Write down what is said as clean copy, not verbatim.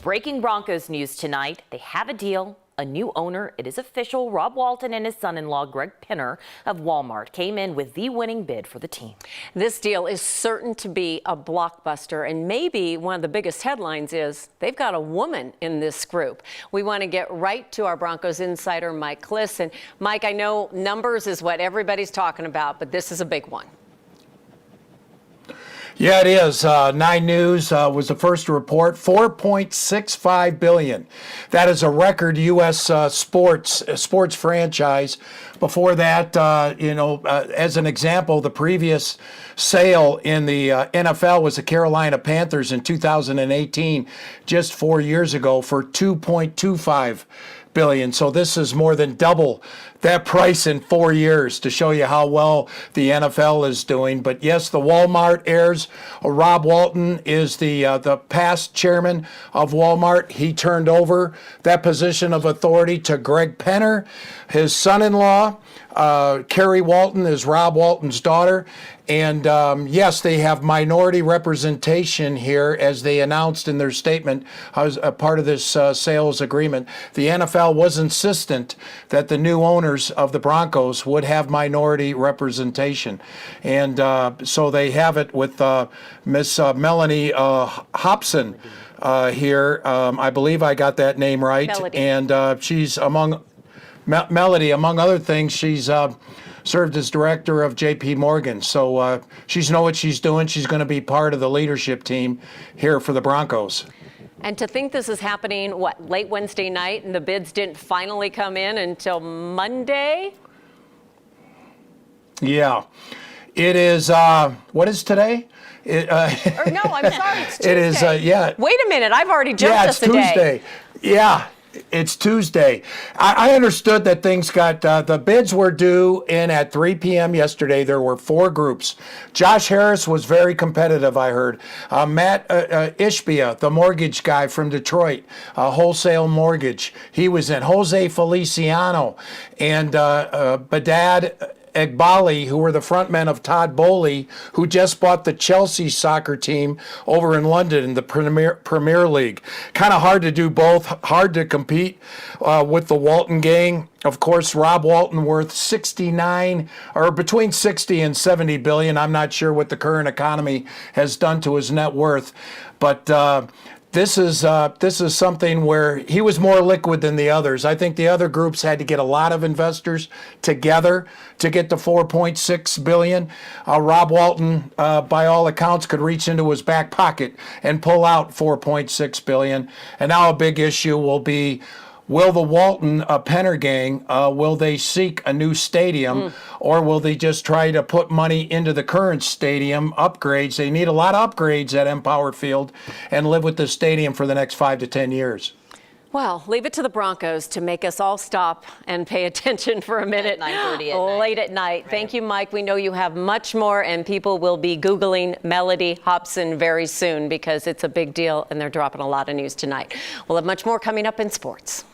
Breaking Broncos news tonight. They have a deal, a new owner. It is official. Rob Walton and his son-in-law, Penner of Walmart, came in with the winning bid for the team. This deal is certain to be a blockbuster, and maybe one of the biggest headlines is they've got a woman in this group. We want to get right to our Broncos insider, Mike Kliss. And Mike, I know numbers is what everybody's talking about, but this is a big one. Yeah, it is. 9 News was the first to report $4.65 billion. That is a record U.S. sports franchise. Before that, as an example, the previous sale in the NFL was the Carolina Panthers in 2018, just 4 years ago, for $2.25 billion. So this is more than double that price in 4 years, to show you how well the NFL is doing. But yes, the Walmart heirs. Rob Walton is the past chairman of Walmart. He turned over that position of authority to Penner. His son-in-law, Carrie Walton, is Rob Walton's daughter. And yes, they have minority representation here, as they announced in their statement as a part of this sales agreement. The NFL was insistent that the new owners of the Broncos would have minority representation. And so they have it with Miss Melanie Hobson here. I believe I got that name right. Melody. And she's Melody, among other things, she's served as director of J.P. Morgan. So she's know what she's doing. She's going to be part of the leadership team here for the Broncos. And to think this is happening, late Wednesday night, and the bids didn't finally come in until Monday? Yeah. It is, what is today? No, I'm sorry, it's Tuesday. It is, yeah. Wait a minute, I've already jumped us a day. Yeah, it's Tuesday. Yeah. It's Tuesday. I understood that things got, the bids were due in at 3 p.m. yesterday. There were 4 groups. Josh Harris was very competitive, I heard. Matt Ishbia, the mortgage guy from Detroit, wholesale mortgage, he was in. Jose Feliciano and Badad Egbali, who were the frontmen of Todd Bowley, who just bought the Chelsea soccer team over in London in the Premier League. Kind of hard to do both, hard to compete with the Walton gang. Of course, Rob Walton worth 69 or between 60 and 70 billion. I'm not sure what the current economy has done to his net worth, but this is something where he was more liquid than the others. I think the other groups had to get a lot of investors together to get to 4.6 billion. Rob Walton, by all accounts, could reach into his back pocket and pull out 4.6 billion. And now a big issue will be, will the Walton-Penner gang, will they seek a new stadium, or will they just try to put money into the current stadium upgrades? They need a lot of upgrades at Empower Field and live with the stadium for the next 5 to 10 years. Well, leave it to the Broncos to make us all stop and pay attention for a minute. At 9:30 late at night. Right. Thank you, Mike. We know you have much more, and people will be Googling Melody Hobson very soon, because it's a big deal and they're dropping a lot of news tonight. We'll have much more coming up in sports.